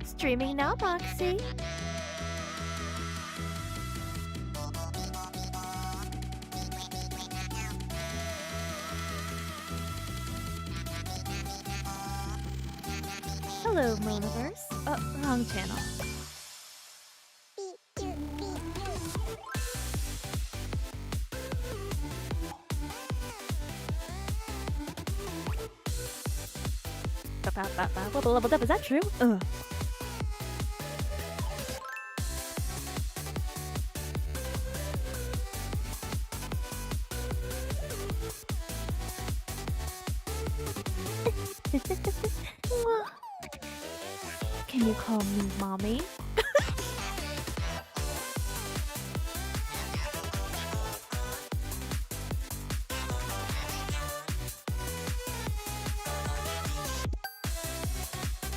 Streaming now, Moxy. Hello, Monaverse. Wrong channel. Leveled up, is that true? Ugh. Can you call me mommy?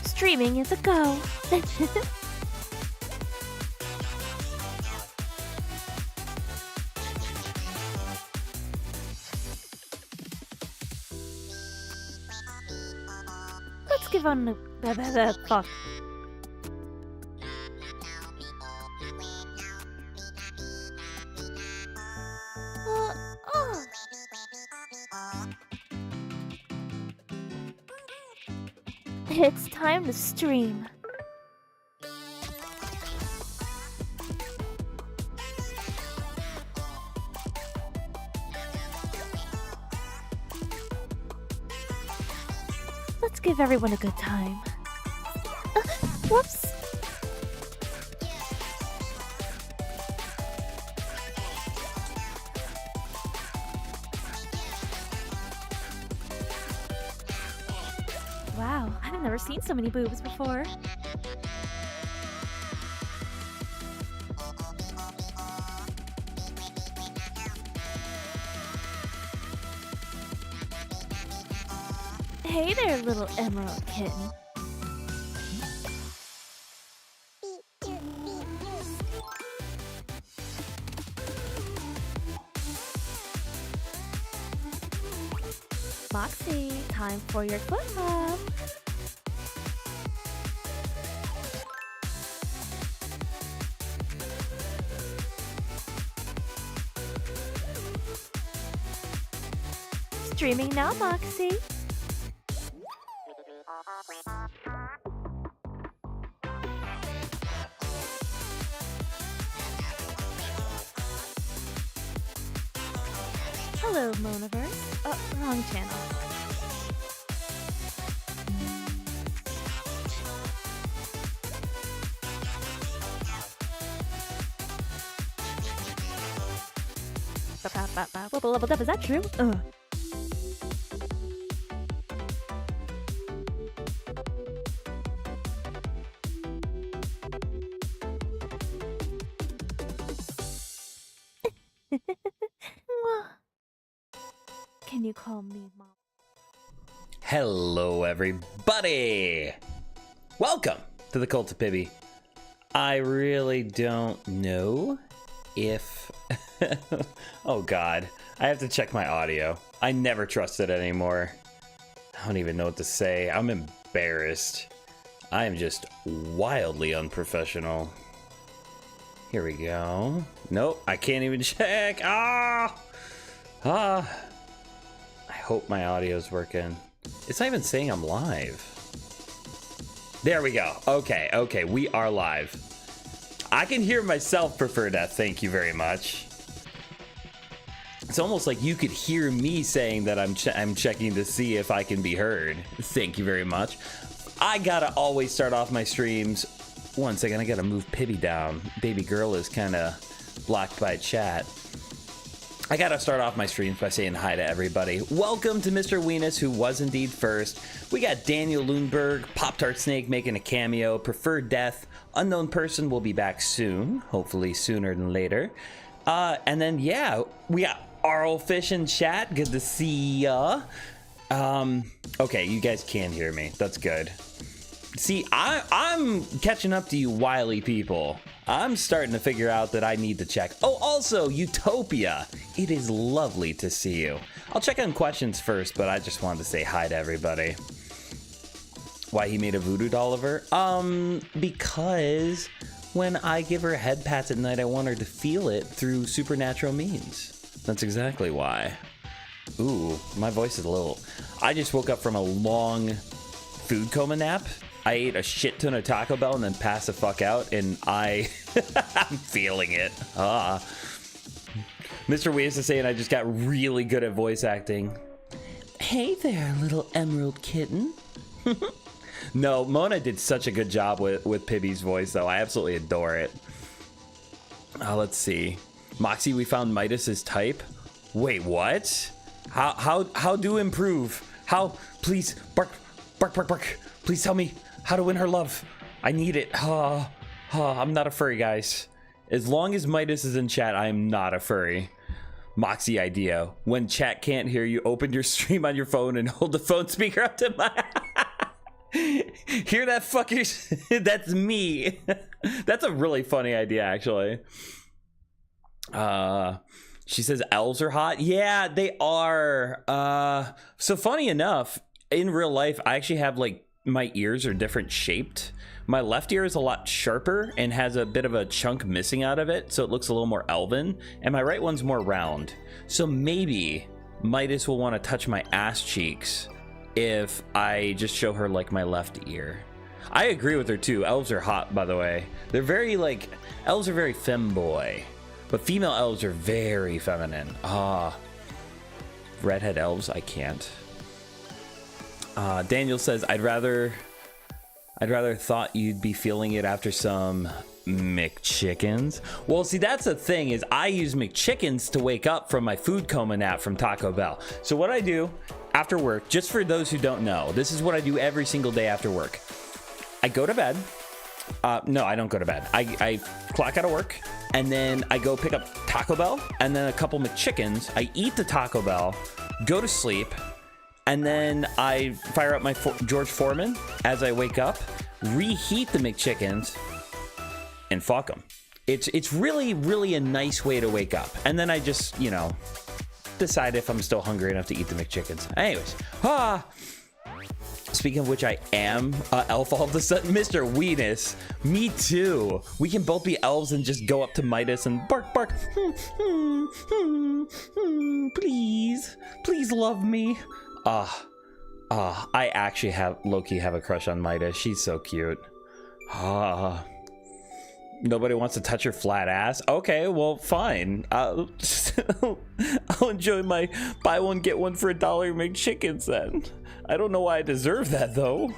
Streaming is a go. Let's give on the fuck. It's time to stream. Let's give everyone a good time. Whoops. Wow, I've never seen so many boobs before. Hey there, little emerald kitten. Moxy, time for your foot rub. Streaming now, Moxy. Hello, Monaverse. Wrong channel. Leveled up, is that true? Ugh. Can you call me mom? Hello, everybody! Welcome to the Cult of Pibby. I really don't know if... Oh god, I have to check my audio. I never trust it anymore. I don't even know what to say. I'm embarrassed. I am just wildly unprofessional. Here we go. Nope, I can't even check. I hope my audio's working. It's not even saying I'm live. There we go. Okay, we are live. I can hear myself, Prefer Death. Thank you very much. It's almost like you could hear me saying that I'm checking to see if I can be heard. Thank you very much. I gotta always start off my streams. One second, I gotta move Pibby down. Baby girl is kind of blocked by chat. I gotta start off my streams by saying hi to everybody. Welcome to Mr. Weenus, who was indeed first. We got Daniel Lundberg, Pop-Tart Snake making a cameo, Preferred Death, Unknown Person will be back soon, hopefully sooner than later. And then, yeah, we got Arl Fish in chat. Good to see ya. Okay, you guys can hear me. That's good. See, I'm catching up to you wily people. I'm starting to figure out that I need to check. Oh, also, Utopia. It is lovely to see you. I'll check on questions first, but I just wanted to say hi to everybody. Why he made a voodoo doll of her? Because when I give her head pats at night, I want her to feel it through supernatural means. That's exactly why. Ooh, my voice is a little... I just woke up from a long food coma nap. I ate a shit ton of Taco Bell and then passed the fuck out, and I'm feeling it. Mr. Weiss is saying I just got really good at voice acting. Hey there, little emerald kitten. No, Mona did such a good job with Pibby's voice, though. I absolutely adore it. Let's see. Moxy, we found Midas's type. Wait, what? How do improve? How? Please, bark, bark, bark, bark. Please tell me how to win her love. I need it. I'm not a furry, guys. As long as Midas is in chat, I am not a furry. Moxie idea. When chat can't hear you, open your stream on your phone and hold the phone speaker up to my... Hear that, fuckers? That's me. That's a really funny idea, actually. She says elves are hot. Yeah, they are. So funny enough, in real life, I actually have like my ears are different shaped. My left ear is a lot sharper and has a bit of a chunk missing out of it, so it looks a little more elven, and my right one's more round. So maybe Midas will want to touch my ass cheeks if I just show her like my left ear. I agree with her too. Elves are hot, by the way. They're very like, elves are very femboy, but female elves are very feminine. Redhead elves, I can't. Daniel says, I'd rather thought you'd be feeling it after some McChickens. Well, see, that's the thing, is I use McChickens to wake up from my food coma nap from Taco Bell. So what I do after work, just for those who don't know, this is what I do every single day after work. I go to bed. No, I don't go to bed. I clock out of work, and then I go pick up Taco Bell and then a couple McChickens. I eat the Taco Bell, go to sleep, and then I fire up my George Foreman as I wake up, reheat the McChickens, and fuck them. It's really, really a nice way to wake up. And then I just, you know, decide if I'm still hungry enough to eat the McChickens. Anyways, speaking of which, I am elf all of a sudden. Mr. Weenus, me too. We can both be elves and just go up to Midas and bark, bark. Please, please love me. I actually low-key have a crush on Midas. She's so cute. Nobody wants to touch her flat ass? Okay, well, fine. I'll enjoy my buy one, get one for $1 McChickens then. I don't know why I deserve that, though.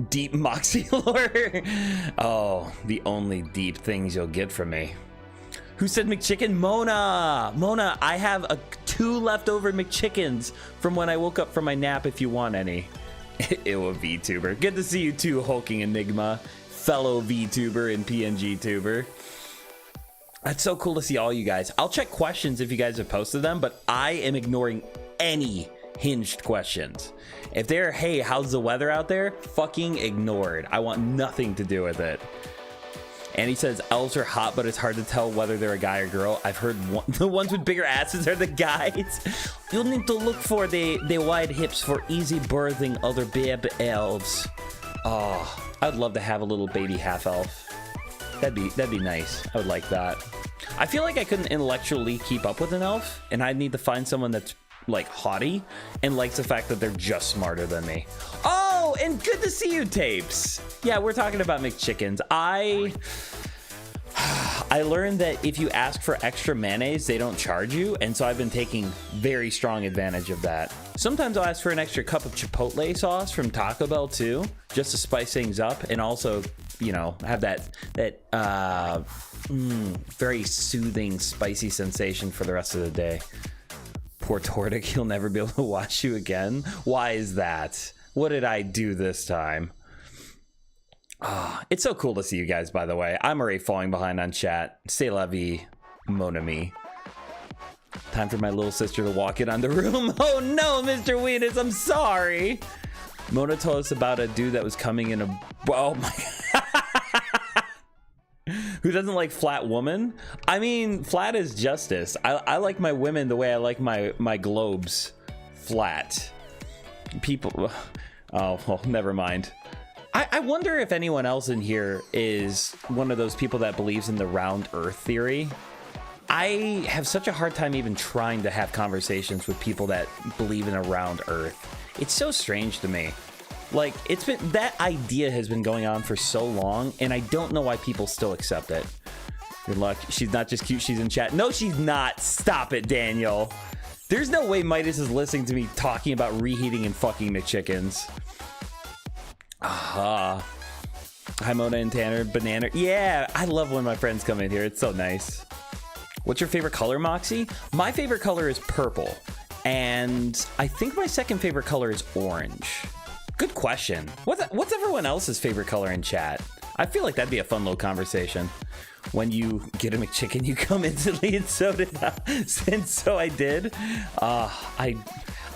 Deep Moxie lore. Oh, the only deep things you'll get from me. Who said McChicken? Mona! Mona, I have 2 leftover McChickens from when I woke up from my nap if you want any. Ew, a VTuber. Good to see you too, Hulking Enigma. Fellow VTuber and PNG tuber. That's so cool to see all you guys. I'll check questions if you guys have posted them, but I am ignoring any hinged questions. If they're, hey, how's the weather out there? Fucking ignored. I want nothing to do with it. And he says, elves are hot, but it's hard to tell whether they're a guy or girl. I've heard the ones with bigger asses are the guys. You'll need to look for the wide hips for easy birthing other babe elves. Oh, I'd love to have a little baby half elf. That'd be nice. I would like that. I feel like I couldn't intellectually keep up with an elf, and I'd need to find someone that's like haughty and likes the fact that they're just smarter than me. Oh, and good to see you, Tapes. Yeah, we're talking about McChickens. I learned that if you ask for extra mayonnaise, they don't charge you, and so I've been taking very strong advantage of that. Sometimes I'll ask for an extra cup of Chipotle sauce from Taco Bell too, just to spice things up, and also you know, have that very soothing, spicy sensation for the rest of the day. Poor Tortic, he'll never be able to watch you again. Why is that? What did I do this time? It's so cool to see you guys, by the way. I'm already falling behind on chat. C'est la vie, mon ami. Time for my little sister to walk in on the room. Oh no, Mr. Weenus, I'm sorry. Mona told us about a dude that was coming in a... Oh my God. Who doesn't like flat woman? I mean, flat is justice. I like my women the way I like my globes. Flat. People... Oh, well, never mind. I wonder if anyone else in here is one of those people that believes in the round earth theory. I have such a hard time even trying to have conversations with people that believe in a round earth. It's so strange to me. Like, it's been, that idea has been going on for so long, and I don't know why people still accept it. Good luck. She's not just cute, she's in chat. No, she's not. Stop it, Daniel. There's no way Midas is listening to me talking about reheating and fucking McChickens. Aha. Hi, Mona and Tanner. Banana. Yeah, I love when my friends come in here. It's so nice. What's your favorite color, Moxy? My favorite color is purple. And I think my second favorite color is orange. Good question. What's everyone else's favorite color in chat? I feel like that'd be a fun little conversation. When you get a McChicken, you come instantly, and so did I. And so I did. I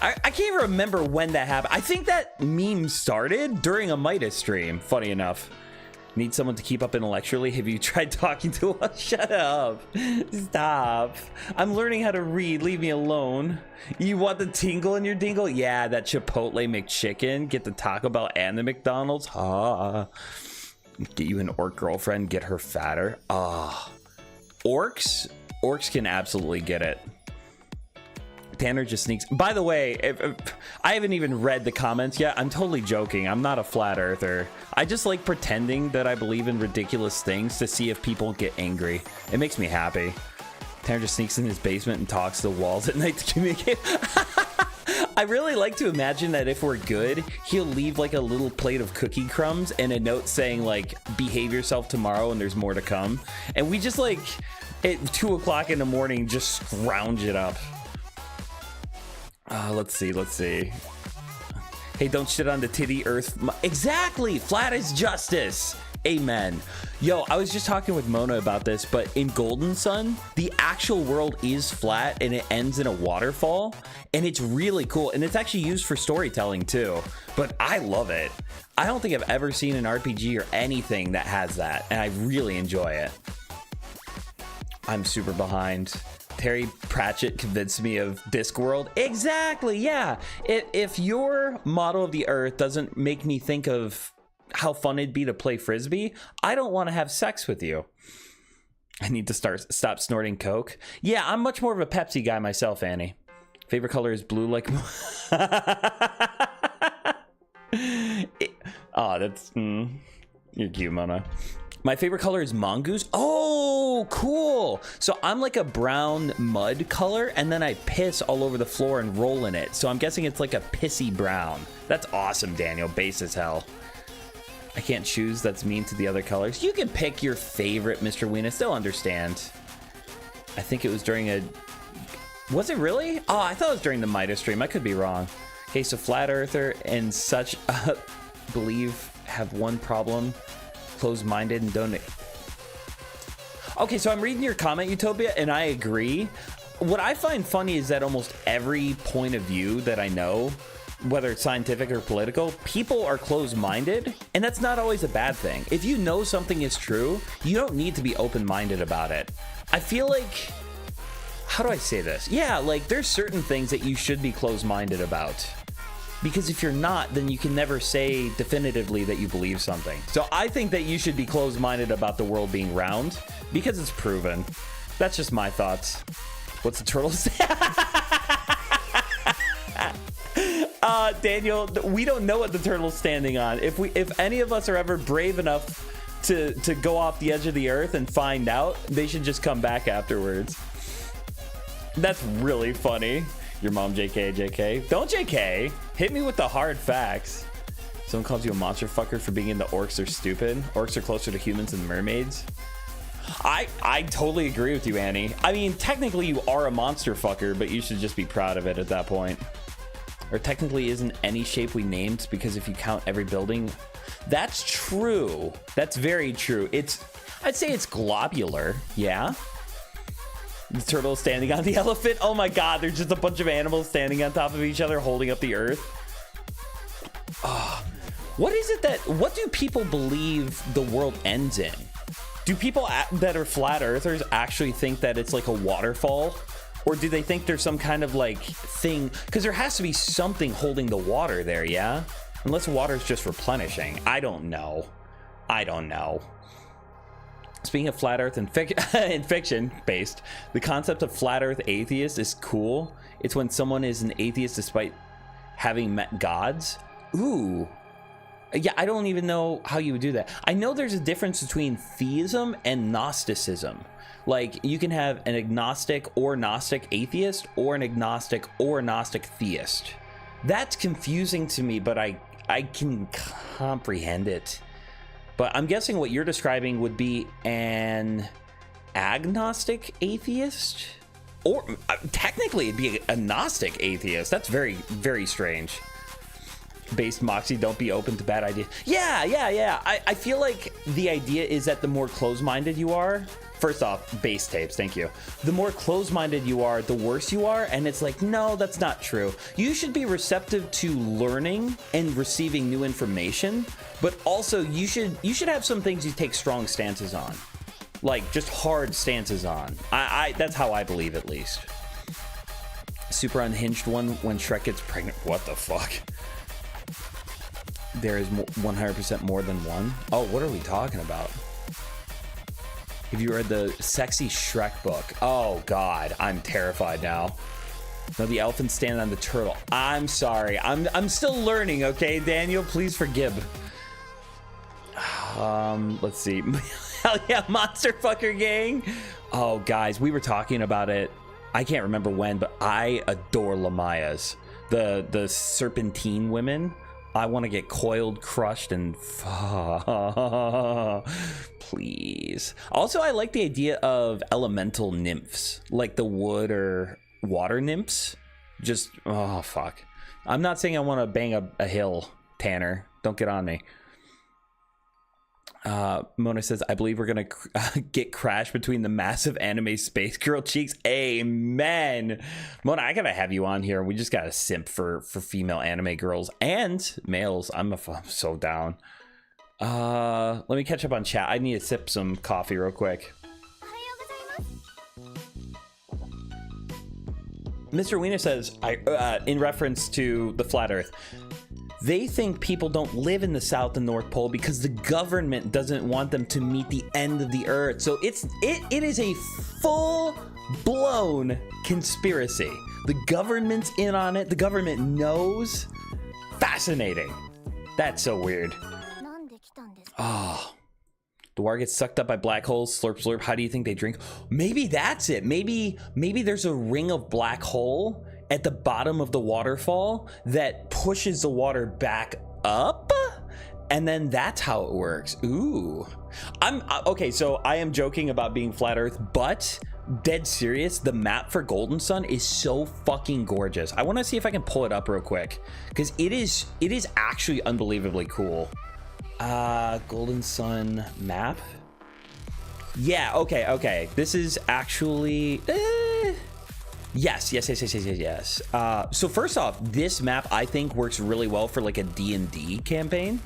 can't even remember when that happened. I think that meme started during a Midas stream, funny enough. Need someone to keep up intellectually? Have you tried talking to us? Shut up. Stop. I'm learning how to read. Leave me alone. You want the tingle in your dingle? Yeah, that Chipotle McChicken. Get the Taco Bell and the McDonald's. Get you an orc girlfriend. Get her fatter. Orcs can absolutely get it. Tanner just sneaks. By the way, if I haven't even read the comments yet. I'm totally joking. I'm not a flat earther. I just like pretending that I believe in ridiculous things to see if people get angry. It makes me happy. Tanner just sneaks in his basement and talks to the walls at night to communicate. I really like to imagine that if we're good, he'll leave like a little plate of cookie crumbs and a note saying like, behave yourself tomorrow and there's more to come. And we just like at 2 o'clock in the morning, just scrounge it up. Let's see. Hey, don't shit on the titty earth. Exactly. Flat is justice. Amen. Yo, I was just talking with Mona about this, but in Golden Sun, the actual world is flat and it ends in a waterfall, and it's really cool. And it's actually used for storytelling too, but I love it. I don't think I've ever seen an RPG or anything that has that, and I really enjoy it. I'm super behind. Terry Pratchett convinced me of Discworld. Exactly, yeah. If your model of the Earth doesn't make me think of how fun it'd be to play Frisbee, I don't want to have sex with you. I need to stop snorting Coke. Yeah, I'm much more of a Pepsi guy myself, Annie. Favorite color is blue like... that's... You're cute, Mona. My favorite color is mongoose. Oh, cool. So I'm like a brown mud color, and then I piss all over the floor and roll in it. So I'm guessing it's like a pissy brown. That's awesome, Daniel. Base as hell. I can't choose. That's mean to the other colors. You can pick your favorite, Mr. Weenus. They'll understand. I think it was during a... Was it really? Oh, I thought it was during the Midas stream. I could be wrong. Okay, so Flat Earther and such believe have one problem. Closed-minded and don't... Okay, so I'm reading your comment, Utopia, and I agree. What I find funny is that almost every point of view that I know, whether it's scientific or political, people are closed-minded, and that's not always a bad thing. If you know something is true, you don't need to be open-minded about it. I feel like... How do I say this? Yeah, like, there's certain things that you should be closed-minded about. Because if you're not, then you can never say definitively that you believe something. So I think that you should be closed-minded about the world being round, because it's proven. That's just my thoughts. What's the turtle say? Daniel, we don't know what the turtle's standing on. If any of us are ever brave enough to go off the edge of the earth and find out, they should just come back afterwards. That's really funny. Your mom, JK. Don't JK. Hit me with the hard facts. Someone calls you a monster fucker for being into orcs. They're stupid. Orcs are closer to humans than mermaids. I totally agree with you, Annie. I mean, technically you are a monster fucker, but you should just be proud of it at that point. Or technically isn't any shape we named, because if you count every building, that's true. That's very true. I'd say it's globular. Yeah. The turtle standing on the elephant. Oh my god, there's just a bunch of animals standing on top of each other holding up the earth. What is it what do people believe the world ends in? Do people that are flat earthers actually think that it's like a waterfall? Or do they think there's some kind of like thing? Because there has to be something holding the water there, yeah? Unless water's just replenishing. I don't know. Speaking of flat earth and in fiction based, the concept of flat earth atheist is cool. It's when someone is an atheist despite having met gods. Ooh. Yeah, I don't even know how you would do that. I know there's a difference between theism and Gnosticism. Like, you can have an agnostic or Gnostic atheist or an agnostic or Gnostic theist. That's confusing to me, but I can comprehend it. But I'm guessing what you're describing would be an agnostic atheist? Or technically it'd be a Gnostic atheist. That's very, very strange. Based Moxy, don't be open to bad ideas. Yeah. I feel like the idea is that the more closed-minded you are, first off, base tapes, thank you. The more closed-minded you are, the worse you are. And it's like, no, that's not true. You should be receptive to learning and receiving new information, but also you should have some things you take strong stances on. Like just hard stances on. That's how I believe, at least. Super unhinged one when Shrek gets pregnant. What the fuck? There is 100% more than one. Oh, what are we talking about? Have you read the Sexy Shrek book? Oh god, I'm terrified now. No, the elephant standing on the turtle. I'm sorry. I'm still learning, okay, Daniel? Please forgive. Let's see. Hell yeah, monster fucker gang. Oh, guys, we were talking about it. I can't remember when, but I adore Lamayas. The serpentine women. I want to get coiled, crushed, and please. Also, I like the idea of elemental nymphs, like the wood or water nymphs. Just, oh, fuck. I'm not saying I want to bang a hill, Tanner. Don't get on me. Mona says, I believe we're going to get crashed between the massive anime space girl cheeks. Amen. Mona, I got to have you on here. We just got to simp for female anime girls and males. I'm so down. Let me catch up on chat. I need to sip some coffee real quick. Mr. Wiener says, in reference to the flat earth, they think people don't live in the South and North Pole because the government doesn't want them to meet the end of the earth. So it is a full-blown conspiracy. The government's in on it. The government knows. Fascinating. That's so weird. Oh. The water gets sucked up by black holes. Slurp, slurp. How do you think they drink? Maybe that's it. Maybe there's a ring of black hole at the bottom of the waterfall that pushes the water back up, and then that's how it works. Ooh. Okay, so I am joking about being flat earth, but dead serious, the map for Golden Sun is so fucking gorgeous. I want to see if I can pull it up real quick, because it is actually unbelievably cool. Golden Sun map. Yeah, okay. This is actually Yes. So first off, this map I think works really well for like a D&D campaign.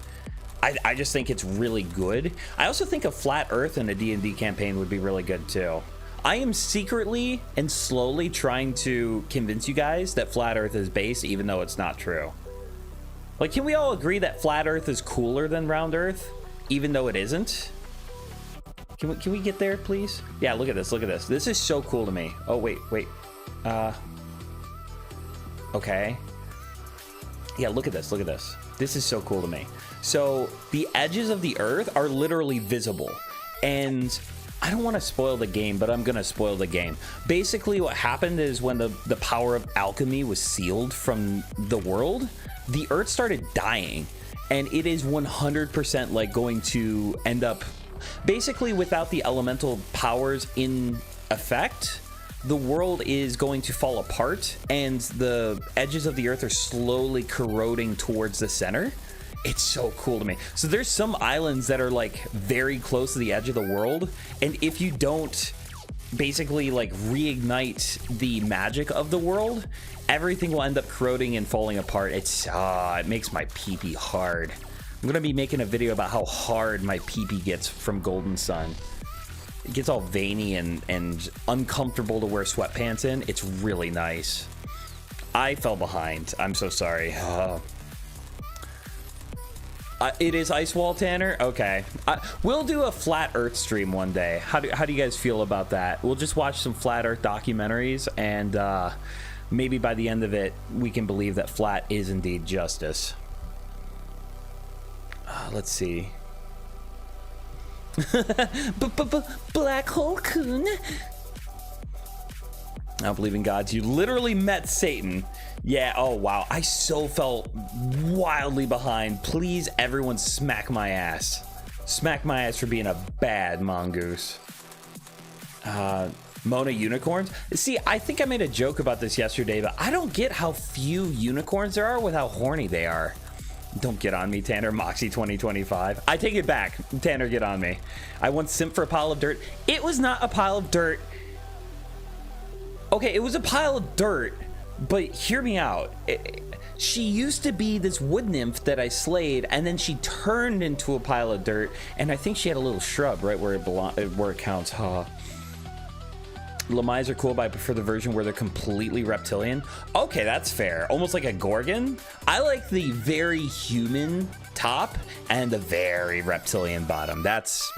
I just think it's really good. I also think a flat earth in a D&D campaign would be really good too. I am secretly and slowly trying to convince you guys that flat earth is base, even though it's not true. Like, can we all agree that flat earth is cooler than round earth, even though it isn't? Can we get there, please? Yeah, look at this. This is so cool to me. Oh, wait. Okay. Yeah, look at this. This is so cool to me. So the edges of the earth are literally visible, and I don't want to spoil the game, but I'm gonna spoil the game. Basically what happened is when the power of alchemy was sealed from the world, the earth started dying, and it is 100% like going to end up basically without the elemental powers in effect. The world is going to fall apart, and the edges of the earth are slowly corroding towards the center. It's so cool to me. So there's some islands that are like very close to the edge of the world, and if you don't basically like reignite the magic of the world, everything will end up corroding and falling apart. It makes my pee-pee hard. I'm gonna be making a video about how hard my pee-pee gets from Golden Sun. It gets all veiny and uncomfortable to wear sweatpants in. It's really nice. I fell behind. I'm so sorry. It is Ice Wall, Tanner? Okay. We'll do a Flat Earth stream one day. How do you guys feel about that? We'll just watch some Flat Earth documentaries, and maybe by the end of it, we can believe that flat is indeed justice. Let's see. Black hole coon. I don't believe in gods. You literally met Satan. Yeah, oh wow. I so felt wildly behind. Please, everyone smack my ass. Smack my ass for being a bad mongoose. Mona unicorns? See, I think I made a joke about this yesterday, but I don't get how few unicorns there are with how horny they are. Don't get on me, Tanner. Moxy 2025. I take it back. Tanner, get on me. I once simped for a pile of dirt. It was not a pile of dirt. Okay, it was a pile of dirt, but hear me out. She used to be this wood nymph that I slayed, and then she turned into a pile of dirt, and I think she had a little shrub right where it counts. Huh. Lamais are cool, but I prefer the version where they're completely reptilian. Okay, that's fair. Almost like a Gorgon. I like the very human top and the very reptilian bottom. That's...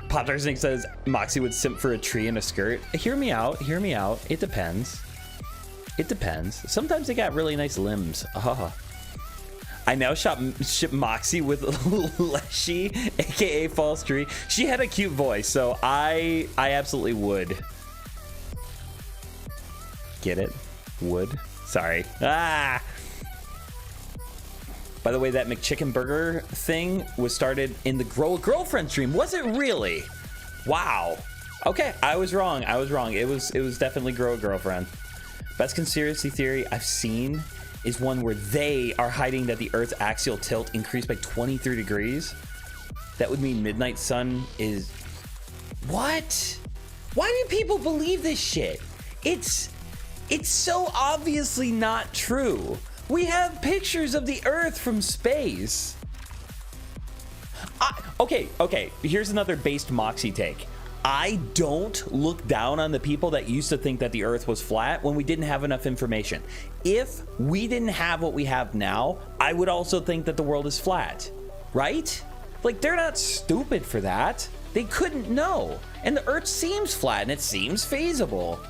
Pop Snake says Moxy would simp for a tree and a skirt. Hear me out. Hear me out. It depends. It depends. Sometimes they got really nice limbs. I now ship Moxy with Leshy, aka False Tree. She had a cute voice, so I absolutely would. Get it? Would? Sorry. By the way, that McChicken Burger thing was started in the Grow a Girlfriend stream. Was it really? Wow. Okay, I was wrong. I was wrong. It was definitely Grow a Girlfriend. Best conspiracy theory I've seen is one where they are hiding that the Earth's axial tilt increased by 23 degrees. That would mean Midnight Sun is... What? Why do people believe this shit? It's so obviously not true. We have pictures of the Earth from space. Okay, here's another based Moxy take. I don't look down on the people that used to think that the Earth was flat when we didn't have enough information. If we didn't have what we have now, I would also think that the world is flat, right? Like, they're not stupid for that. They couldn't know. And the Earth seems flat and it seems feasible.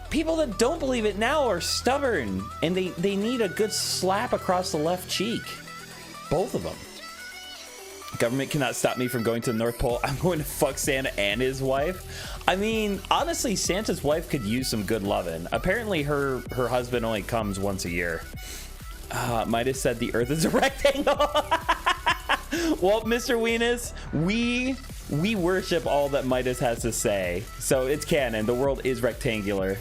People that don't believe it now are stubborn, and they need a good slap across the left cheek. Both of them. Government cannot stop me from going to the North Pole. I'm going to fuck Santa and his wife. I mean, honestly, Santa's wife could use some good loving. Apparently, her husband only comes once a year. Midas said the Earth is a rectangle. Well, Mr. Weenus, we worship all that Midas has to say. So it's canon. The world is rectangular.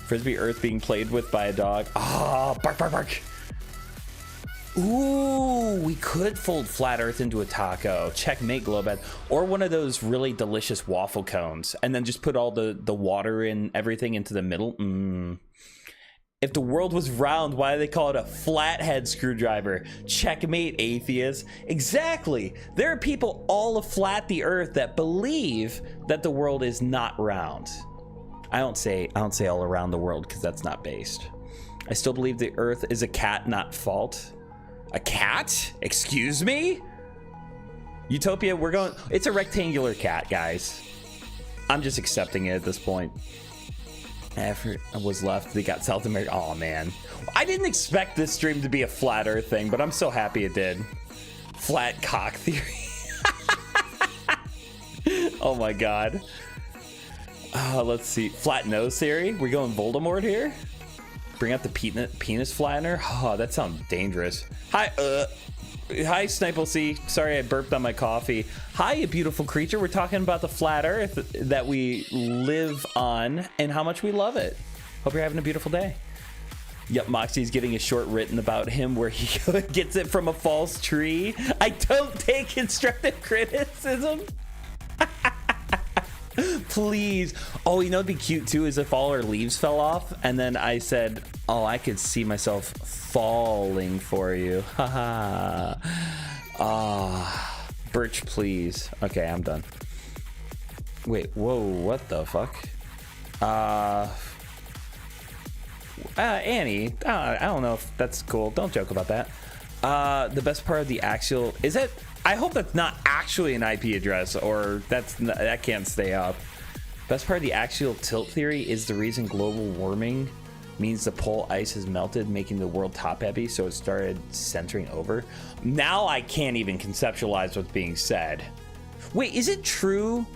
Frisbee Earth being played with by a dog. Bark, bark, bark. Ooh, we could fold flat Earth into a taco. Checkmate, Globed. Or one of those really delicious waffle cones. And then just put all the water and everything into the middle. If the world was round, why do they call it a flathead screwdriver? Checkmate, atheist. Exactly. There are people all aflat the Earth that believe that the world is not round. I don't say all around the world because that's not based. I still believe the Earth is a cat, not fault. A cat? Excuse me? Utopia, we're going... It's a rectangular cat, guys. I'm just accepting it at this point. Effort was left. They got South America. Oh, man. I didn't expect this stream to be a flat Earth thing, but I'm so happy it did. Flat cock theory. Oh, my God. Let's see. Flat nose theory. We're going Voldemort here? bring out the penis flattener. Oh, that sounds dangerous. Hi, Moxy. Sorry I burped on my coffee. Hi, you beautiful creature. We're talking about the flat earth that we live on and how much we love it. Hope you're having a beautiful day. Yep, Moxie's getting a short written about him where he gets it from a false tree. I don't take constructive criticism. Please. Oh, you know what'd be cute too is if all our leaves fell off and then I said, oh, I could see myself falling for you. Haha. Birch, please. Okay, I'm done. Wait, whoa, what the fuck? Annie, I don't know if that's cool. Don't joke about that. The best part of the axial is it. I hope that's not actually an IP address, or that can't stay up. Best part of the axial tilt theory is the reason global warming means the polar ice has melted, making the world top heavy, so it started centering over. Now I can't even conceptualize what's being said. Wait, is it true?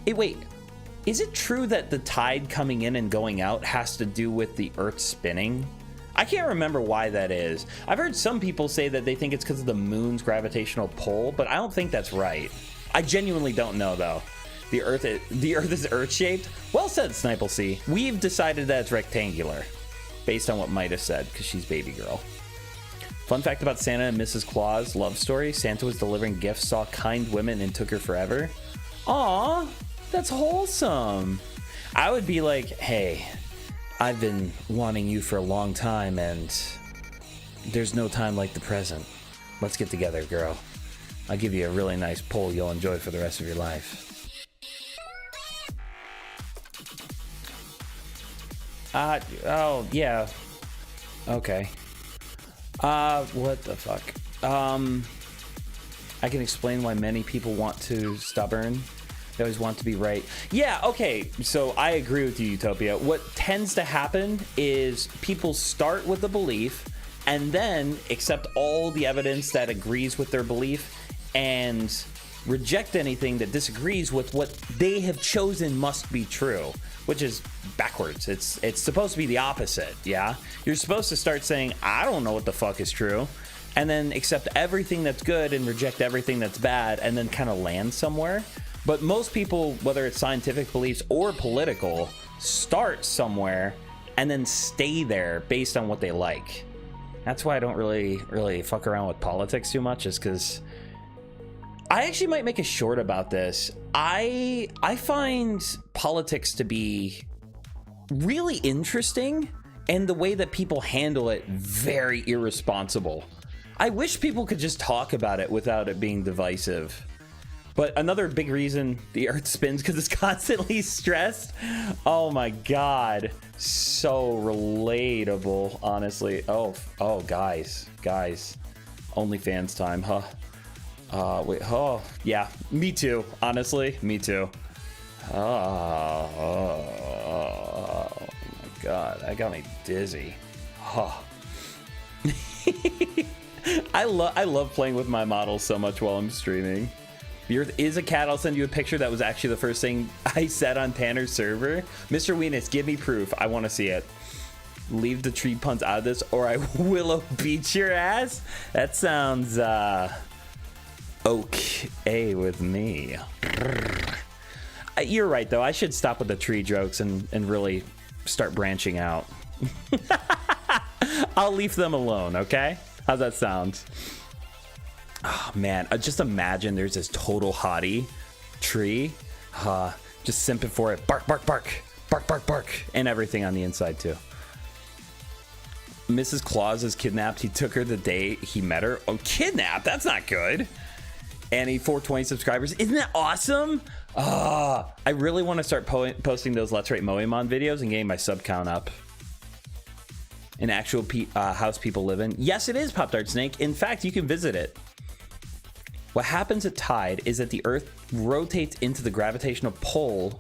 Is it true that the tide coming in and going out has to do with the Earth spinning? I can't remember why that is. I've heard some people say that they think it's because of the moon's gravitational pull, but I don't think that's right. I genuinely don't know though. The Earth is Earth-shaped? Well said, Moxy. We've decided that it's rectangular, based on what Mida said, because she's baby girl. Fun fact about Santa and Mrs. Claus love story: Santa was delivering gifts, saw kind women, and took her forever. Aw, that's wholesome. I would be like, hey, I've been wanting you for a long time, and there's no time like the present. Let's get together, girl. I'll give you a really nice pull you'll enjoy for the rest of your life. Oh, yeah. Okay. What the fuck? I can explain why many people want to stubborn. They always want to be right. Yeah, okay. So I agree with you, Utopia. What tends to happen is people start with a belief and then accept all the evidence that agrees with their belief and reject anything that disagrees with what they have chosen must be true, which is backwards. It's supposed to be the opposite, yeah? You're supposed to start saying, I don't know what the fuck is true, and then accept everything that's good and reject everything that's bad, and then kind of land somewhere. But most people, whether it's scientific beliefs or political, start somewhere and then stay there based on what they like. That's why I don't really fuck around with politics too much, is because I actually might make a short about this. I find politics to be really interesting, and the way that people handle it very irresponsible. I wish people could just talk about it without it being divisive. But another big reason the Earth spins because it's constantly stressed. Oh my God, so relatable, honestly. Oh, guys, OnlyFans time, huh? Wait, oh yeah, me too. Honestly, me too. Oh my God, that got me dizzy. Oh. I love playing with my models so much while I'm streaming. The Earth is a cat. I'll send you a picture. That was actually the first thing I said on Tanner's server. Mr. Weenus, give me proof. I want to see it. Leave the tree puns out of this or I will beat your ass. That sounds okay with me. You're right though. I should stop with the tree jokes and really start branching out. I'll leave them alone, okay? How's that sound? Oh man, just imagine there's this total hottie tree, just simping for it. Bark, bark, bark, bark, bark, bark, and everything on the inside too. Mrs. Claus is kidnapped. He took her the day he met her. Oh, kidnapped? That's not good. Annie, 420 subscribers. Isn't that awesome? I really want to start posting those Let's Rate Moemon videos and getting my sub count up. An actual house people live in. Yes, it is, Pop Tart Snake. In fact, you can visit it. What happens at tide is that the Earth rotates into the gravitational pull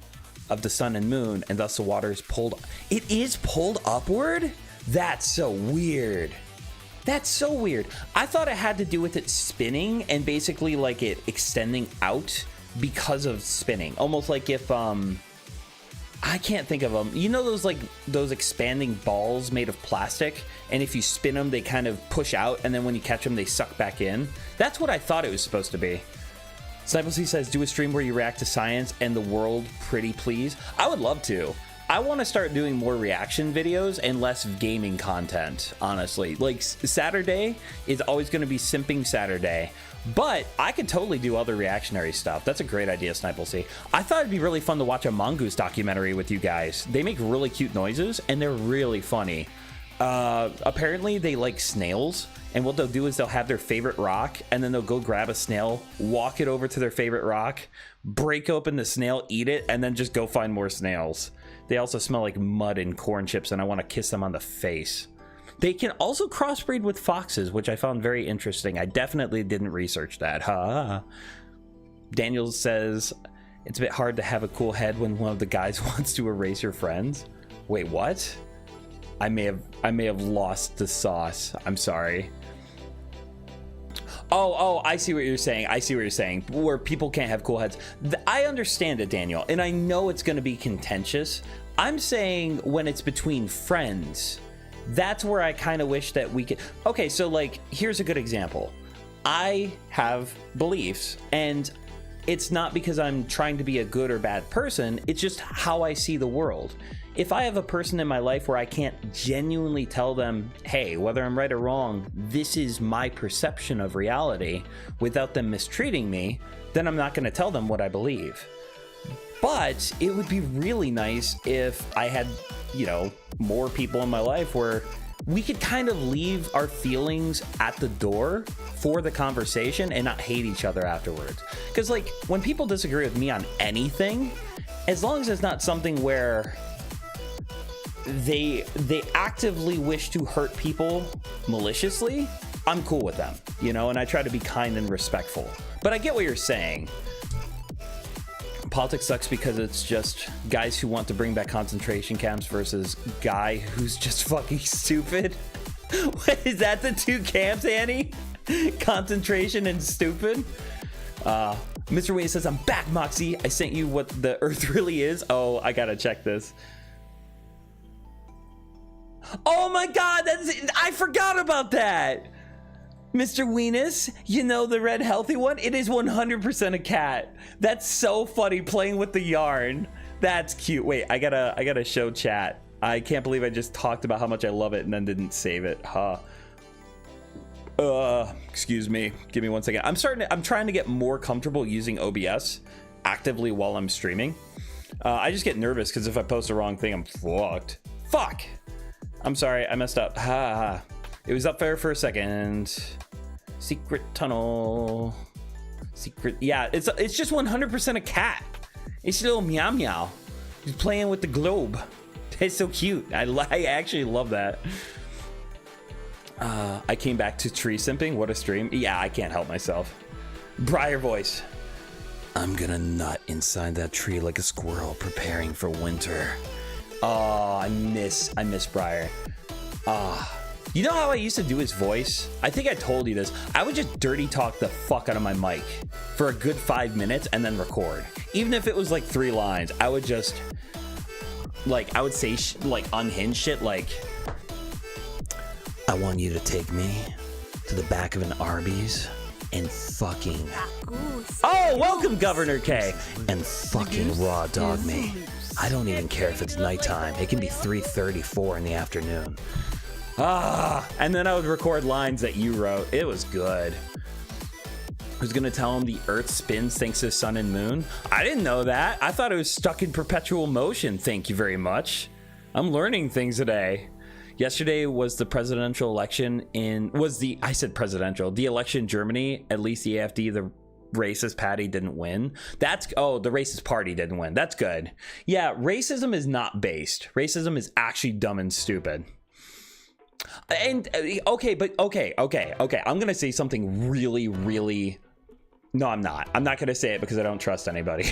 of the sun and moon, and thus the water is pulled. It is pulled upward? That's so weird. That's so weird. I thought it had to do with it spinning and basically like it extending out because of spinning. Almost like if I can't think of them. You know those like those expanding balls made of plastic, and if you spin them, they kind of push out, and then when you catch them, they suck back in. That's what I thought it was supposed to be. Snipelcy says, do a stream where you react to science and the world, pretty please. I would love to. I want to start doing more reaction videos and less gaming content, honestly. Like, Saturday is always going to be Simping Saturday, but I could totally do other reactionary stuff. That's a great idea, Snipelcy. I thought it'd be really fun to watch a mongoose documentary with you guys. They make really cute noises, and they're really funny. Apparently, they like snails, and what they'll do is they'll have their favorite rock, and then they'll go grab a snail, walk it over to their favorite rock, break open the snail, eat it, and then just go find more snails. They also smell like mud and corn chips, and I want to kiss them on the face. They can also crossbreed with foxes, which I found very interesting. I definitely didn't research that. Ha! Daniel says, it's a bit hard to have a cool head when one of the guys wants to erase your friends. Wait, what? I may have lost the sauce. I'm sorry. Oh, I see what you're saying. I see what you're saying. Where people can't have cool heads. I understand it, Daniel, and I know it's going to be contentious. I'm saying when it's between friends, that's where I kind of wish that we could. Okay, so like, here's a good example. I have beliefs, and it's not because I'm trying to be a good or bad person. It's just how I see the world. If I have a person in my life where I can't genuinely tell them, hey, whether I'm right or wrong, this is my perception of reality, without them mistreating me, then I'm not going to tell them what I believe. But it would be really nice if I had, you know, more people in my life where we could kind of leave our feelings at the door for the conversation and not hate each other afterwards. Because, like, when people disagree with me on anything, as long as it's not something where they actively wish to hurt people maliciously, I'm cool with them, you know, and I try to be kind and respectful. But I get what you're saying. Politics sucks because it's just guys who want to bring back concentration camps versus guy who's just fucking stupid. What, is that the two camps, Annie? Concentration and stupid? Mr. Wayne says, I'm back, Moxy. I sent you what the Earth really is. Oh, I gotta check this. Oh my god, I forgot about that. Mr. Weenus, you know, the red healthy one, it is 100% a cat. That's so funny, playing with the yarn. That's cute. Wait, I gotta show chat. I can't believe I just talked about how much I love it and then didn't save it. Huh. Excuse me. Give me 1 second. I'm trying to get more comfortable using OBS actively while I'm streaming. I just get nervous because if I post the wrong thing, I'm fucked. Fuck. I'm sorry, I messed up. Ha. It was up there for a second. Secret tunnel. Secret. Yeah, it's just 100% a cat. It's a little meow meow. He's playing with the globe. It's so cute. I actually love that. I came back to tree simping. What a stream. Yeah, I can't help myself. Briar voice. I'm gonna nut inside that tree like a squirrel preparing for winter. Oh, I miss Briar. You know how I used to do his voice? I think I told you this. I would just dirty talk the fuck out of my mic for a good 5 minutes and then record. Even if it was like 3 lines, I would just, like, I would say like unhinged shit like, I want you to take me to the back of an Arby's and fucking... Oh, welcome, Governor K! And fucking raw dog me. I don't even care if it's nighttime. It can be 3:34 in the afternoon. And then I would record lines that you wrote. It was good. Who's gonna tell him the Earth spins thanks to the sun and moon? I didn't know that. I thought it was stuck in perpetual motion. Thank you very much. I'm learning things today. Yesterday was the presidential election the election in Germany. At least the AfD, the racist party, didn't win. The racist party didn't win. That's good. Yeah, racism is not based. Racism is actually dumb and stupid. And okay. I'm gonna say something really. No, I'm not. I'm not gonna say it because I don't trust anybody.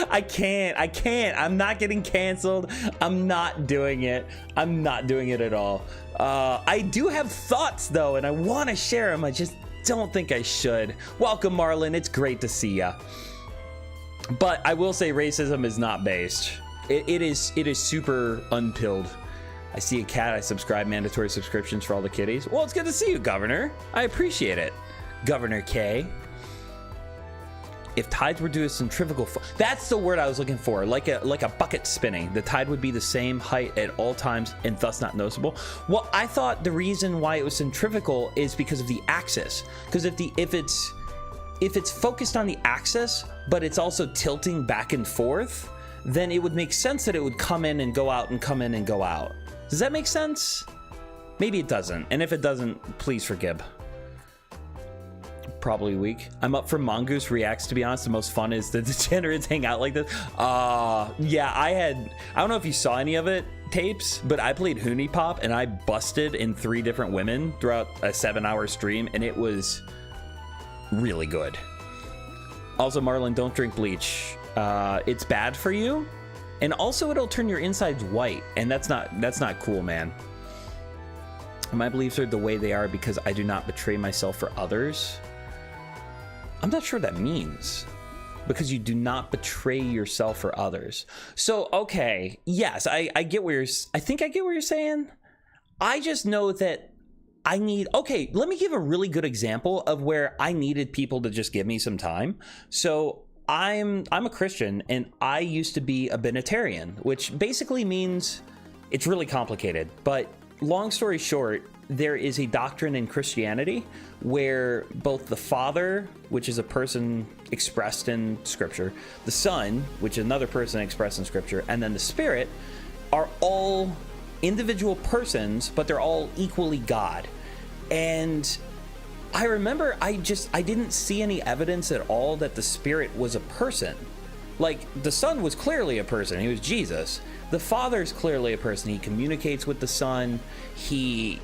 I can't. I'm not getting canceled. I'm not doing it. I'm not doing it at all. I do have thoughts though, and I want to share them. I just don't think I should. Welcome, Marlon. It's great to see ya. But I will say racism is not based. It is super unpilled. I see a cat, I subscribe, mandatory subscriptions for all the kitties. Well, it's good to see you, Governor. I appreciate it. Governor K. If tides were due a centrifugal that's the word I was looking for, like a bucket spinning. The tide would be the same height at all times and thus not noticeable. Well, I thought the reason why it was centrifugal is because of the axis. Because if it's focused on the axis, but it's also tilting back and forth, then it would make sense that it would come in and go out and come in and go out. Does that make sense? Maybe it doesn't. And if it doesn't, please forgive. Probably weak. I'm up for Mongoose Reacts, to be honest. The most fun is the degenerates hang out like this. Yeah, I don't know if you saw any of it, Tapes, but I played Huniepop and I busted in 3 different women throughout a 7-hour stream, and it was really good. Also, Marlon, don't drink bleach. It's bad for you, and also it'll turn your insides white, and that's not cool, man. My beliefs are the way they are because I do not betray myself for others. I'm not sure what that means. Because you do not betray yourself for others. So, okay, yes, I get where I think I get what you're saying. I just know that okay, let me give a really good example of where I needed people to just give me some time. So I'm a Christian, and I used to be a Benitarian, which basically means it's really complicated. But long story short, there is a doctrine in Christianity where both the Father, which is a person expressed in Scripture, the Son, which is another person expressed in Scripture, and then the Spirit are all individual persons, but they're all equally God. And I remember I didn't see any evidence at all that the Spirit was a person. Like, the Son was clearly a person. He was Jesus. The Father's clearly a person. He communicates with the Son. He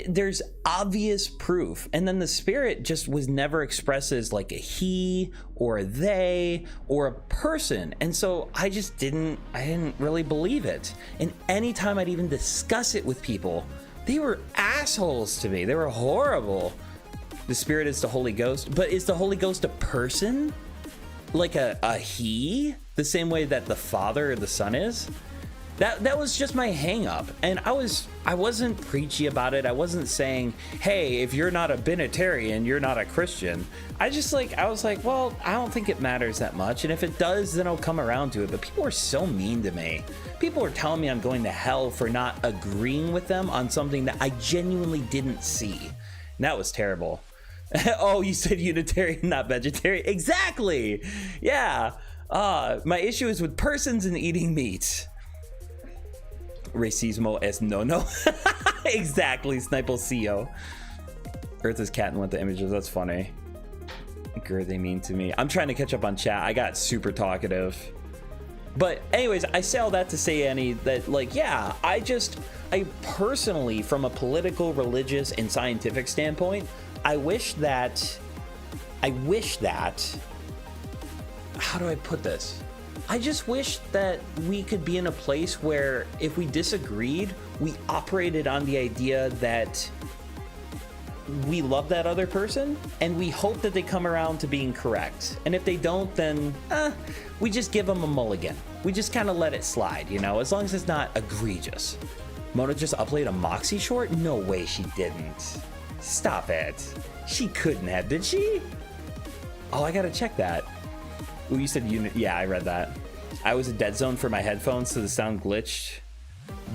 there's obvious proof. And then the Spirit just was never expressed as like a he or a they or a person. And so I didn't really believe it. And anytime I'd even discuss it with people, they were assholes to me. They were horrible. The Spirit is the Holy Ghost. But is the Holy Ghost a person? Like a he, the same way that the Father or the Son is? That was just my hang up. And I wasn't preachy about it. I wasn't saying, hey, if you're not a Benitarian, you're not a Christian. I was like, well, I don't think it matters that much, and if it does, then I'll come around to it. But people were so mean to me. People were telling me I'm going to hell for not agreeing with them on something that I genuinely didn't see. And that was terrible. Oh, you said Unitarian, not vegetarian. Exactly. Yeah. My issue is with persons and eating meat. Racismo es no. Exactly. Sniper CEO. Earth is cat and with the images. That's funny. Girl, they mean to me. I'm trying to catch up on chat. I got super talkative. But anyways, I say all that to say, Annie, that like, yeah, I personally, from a political, religious, and scientific standpoint, I wish that, how do I put this? I just wish that we could be in a place where if we disagreed, we operated on the idea that we love that other person and we hope that they come around to being correct. And if they don't, then we just give them a mulligan. We just kind of let it slide, you know, as long as it's not egregious. Mona just uploaded a Moxy short? No way she didn't. Stop it. She couldn't have, did she? Oh, I gotta check that. Ooh, you said unit. Yeah, I read that. I was a dead zone for my headphones, so the sound glitched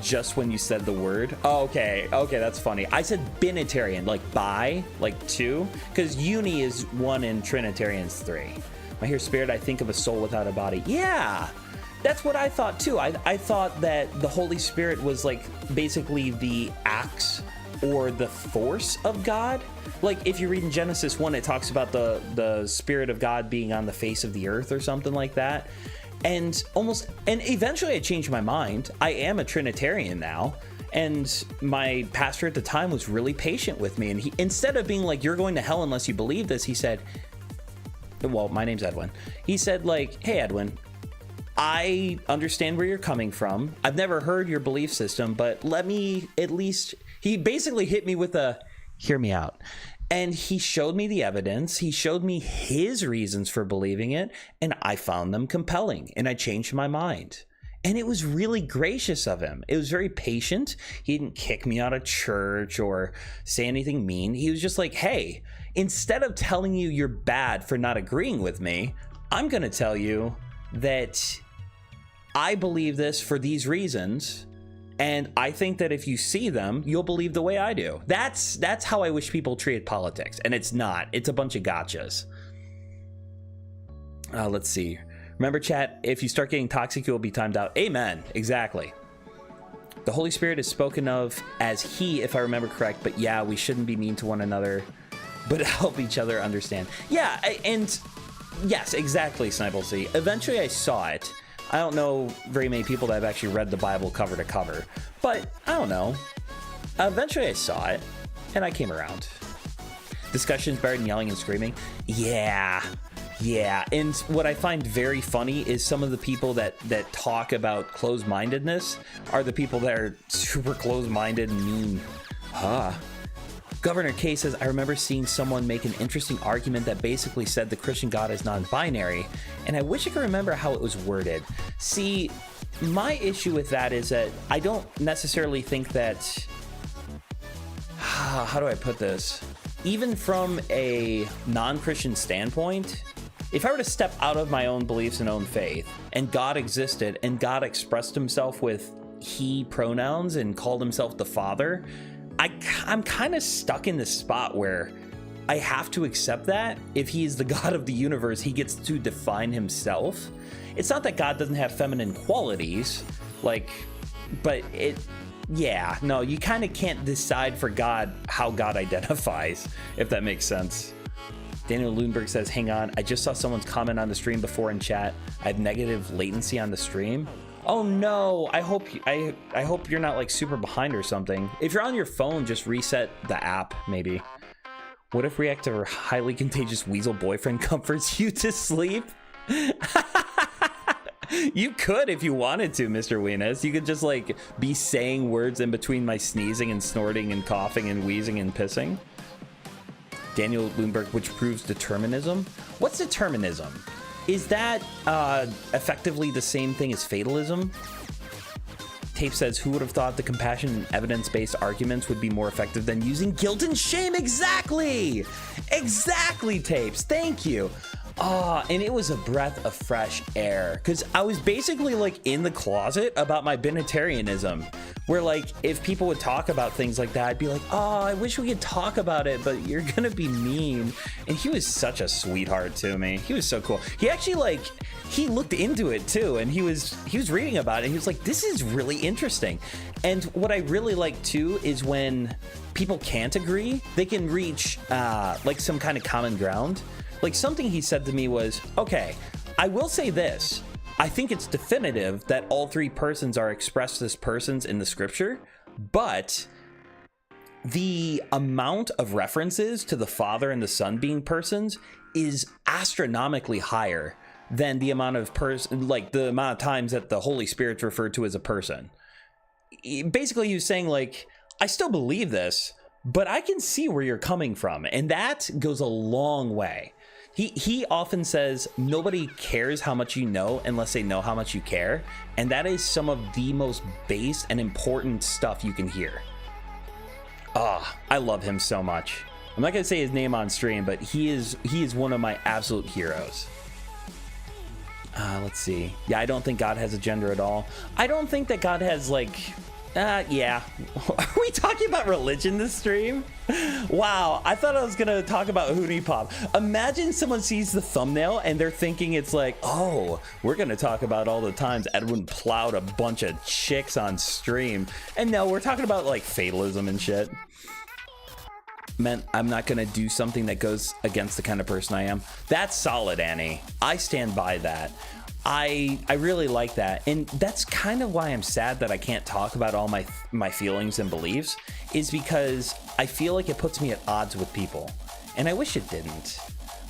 just when you said the word. Oh, okay, that's funny. I said binitarian, like bi, like two, because uni is 1 and Trinitarian's 3. When I hear spirit, I think of a soul without a body. Yeah, that's what I thought too. I thought that the Holy Spirit was like basically the axe or the force of God. Like if you read in Genesis 1, it talks about the Spirit of God being on the face of the earth or something like that. And eventually I changed my mind. I am a Trinitarian now. And my pastor at the time was really patient with me. And he, instead of being like, you're going to hell unless you believe this, he said, well, my name's Edwin. He said like, hey, Edwin, I understand where you're coming from. I've never heard your belief system, but let me at least, he basically hit me with a, hear me out. And he showed me the evidence. He showed me his reasons for believing it, and I found them compelling, and I changed my mind. And it was really gracious of him. It was very patient. He didn't kick me out of church or say anything mean. He was just like, hey, instead of telling you you're bad for not agreeing with me, I'm going to tell you that I believe this for these reasons. And I think that if you see them, you'll believe the way I do. That's how I wish people treated politics. And it's not. It's a bunch of gotchas. Let's see. Remember, chat, if you start getting toxic, you'll be timed out. Amen. Exactly. The Holy Spirit is spoken of as he, if I remember correct. But yeah, we shouldn't be mean to one another, but help each other understand. Yeah, and yes, exactly, Sniple C. Eventually I saw it. I don't know very many people that have actually read the Bible cover to cover, but I don't know. Eventually I saw it, and I came around. Discussion's better than yelling and screaming. Yeah. And what I find very funny is some of the people that talk about closed-mindedness are the people that are super closed-minded and mean. Governor K says, I remember seeing someone make an interesting argument that basically said the Christian God is non-binary, and I wish I could remember how it was worded. See, my issue with that is that I don't necessarily think that... How do I put this? Even from a non-Christian standpoint, if I were to step out of my own beliefs and own faith, and God existed, and God expressed himself with he pronouns and called himself the Father... I'm kind of stuck in this spot where I have to accept that if he is the God of the universe, he gets to define himself. It's not that God doesn't have feminine qualities, but you kind of can't decide for God how God identifies, if that makes sense. Daniel Lundberg says, hang on, I just saw someone's comment on the stream before in chat. I have negative latency on the stream. Oh no, I hope you're not like super behind or something. If you're on your phone, just reset the app, maybe. What if reactive highly contagious weasel boyfriend comforts you to sleep? You could if you wanted to, Mr. Weenus. You could just like be saying words in between my sneezing and snorting and coughing and wheezing and pissing. Daniel Bloomberg, which proves determinism. What's determinism? Is that effectively the same thing as fatalism? Tape says, who would have thought the compassion and evidence-based arguments would be more effective than using guilt and shame? Exactly! Exactly, Tapes. Thank you. And it was a breath of fresh air, because I was basically like in the closet about my binitarianism, where like if people would talk about things like that, I'd be like, oh, I wish we could talk about it, but you're gonna be mean. And he was such a sweetheart to me. He was so cool. He actually he looked into it too, and he was reading about it, and he was like, this is really interesting. And what I really like too is when people can't agree, they can reach like some kind of common ground. Like something he said to me was, okay, I will say this. I think it's definitive that all three persons are expressed as persons in the scripture, but the amount of references to the Father and the Son being persons is astronomically higher than the amount of the amount of times that the Holy Spirit's referred to as a person. Basically, he was saying like, I still believe this, but I can see where you're coming from. And that goes a long way. He often says, nobody cares how much you know unless they know how much you care. And that is some of the most base and important stuff you can hear. I love him so much. I'm not going to say his name on stream, but he is one of my absolute heroes. Let's see. Yeah, I don't think God has a gender at all. I don't think that God has yeah. Are we talking about religion this stream? Wow, I thought I was gonna talk about Huniepop. Imagine someone sees the thumbnail and they're thinking it's like, oh, we're gonna talk about all the times Edwin plowed a bunch of chicks on stream. And no, we're talking about like fatalism and shit. Meant I'm not gonna do something that goes against the kind of person I am. That's solid, Annie. I stand by that. I really like that, and that's kind of why I'm sad that I can't talk about all my feelings and beliefs, is because I feel like it puts me at odds with people, and I wish it didn't.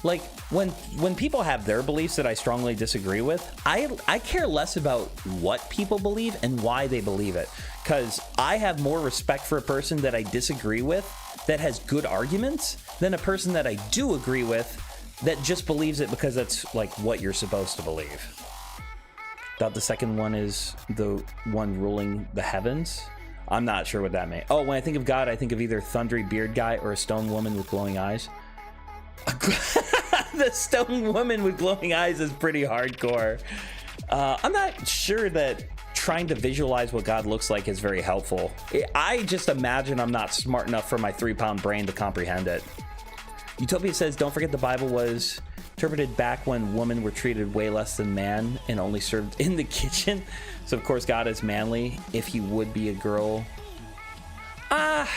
Like when people have their beliefs that I strongly disagree with, I care less about what people believe and why they believe it, because I have more respect for a person that I disagree with that has good arguments than a person that I do agree with that just believes it because that's like what you're supposed to believe. Thought the second one is the one ruling the heavens. I'm not sure what that means. Oh, when I think of God, I think of either thundery beard guy or a stone woman with glowing eyes. The stone woman with glowing eyes is pretty hardcore. I'm not sure that trying to visualize what God looks like is very helpful. I just imagine I'm not smart enough for my 3-pound brain to comprehend it. Utopia says, don't forget the Bible was interpreted back when women were treated way less than man and only served in the kitchen. So of course God is manly. If he would be a girl, I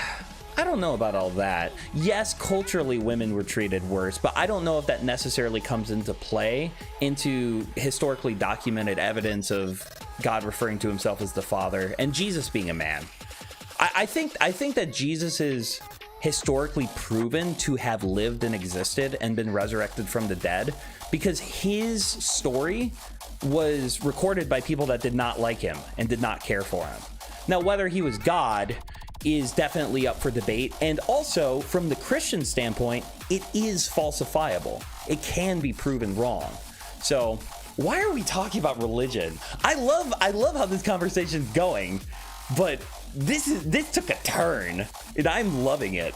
don't know about all that. Yes, culturally women were treated worse, but I don't know if that necessarily comes into play into historically documented evidence of God referring to himself as the Father and Jesus being a man. I think that Jesus is historically proven to have lived and existed and been resurrected from the dead because his story was recorded by people that did not like him and did not care for him. Now, whether he was God is definitely up for debate, and also from the Christian standpoint, it is falsifiable. It can be proven wrong. So why are we talking about religion? I love how this conversation's going, but this took a turn and I'm loving it.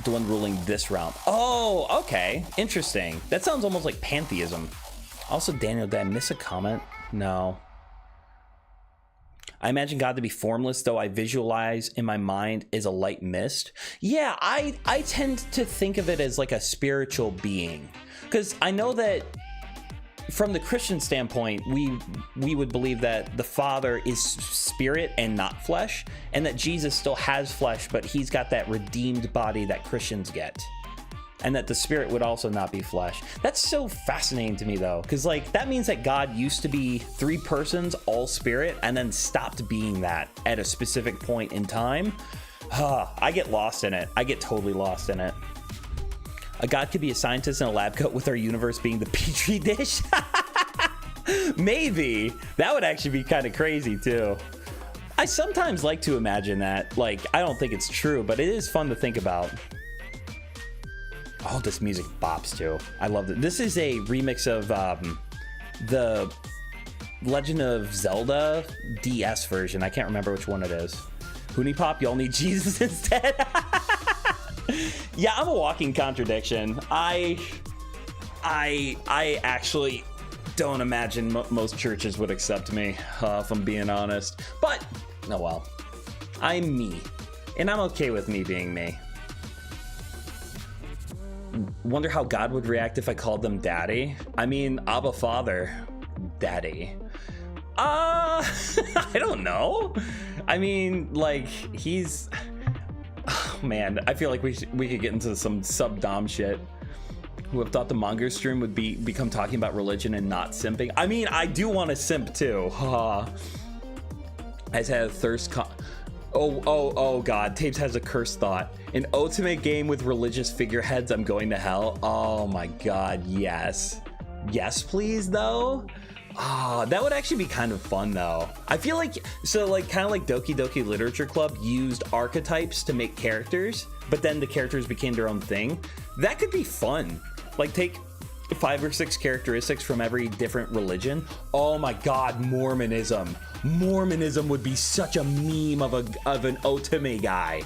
The one ruling this round. Oh, okay, interesting. That sounds almost like pantheism. Also, Daniel, did I miss a comment? No. I imagine God to be formless, though I visualize in my mind is a light mist. Yeah, I tend to think of it as like a spiritual being, because I know that from the Christian standpoint, we would believe that the Father is spirit and not flesh, and that Jesus still has flesh, but he's got that redeemed body that Christians get. And that the spirit would also not be flesh. That's so fascinating to me, though, because like that means that God used to be 3 persons, all spirit, and then stopped being that at a specific point in time. I get lost in it. I get totally lost in it. A God could be a scientist in a lab coat with our universe being the petri dish. Maybe that would actually be kind of crazy too. I sometimes like to imagine that. Like, I don't think it's true, but it is fun to think about. Oh, this music bops too. I love it. This is a remix of the Legend of Zelda DS version. I can't remember which one it is. Huniepop, y'all need Jesus instead. Yeah, I'm a walking contradiction. I actually don't imagine most churches would accept me, if I'm being honest. But, oh well. I'm me. And I'm okay with me being me. Wonder how God would react if I called them daddy. I mean, Abba Father, daddy. I don't know. I mean, like, he's... Oh, man, I feel like we could get into some sub-dom shit. Who have thought the Monger stream would become talking about religion and not simping. I mean, I do want to simp too. Has had a thirst... Oh God, Tapes has a cursed thought. An ultimate game with religious figureheads, I'm going to hell. Oh my God, yes. Yes, please, though? That would actually be kind of fun, though. I feel like, so like, kind of like Doki Doki Literature Club used archetypes to make characters, but then the characters became their own thing. That could be fun. Like, take 5 or 6 characteristics from every different religion. Oh my God, Mormonism. Mormonism would be such a meme of an otome guy.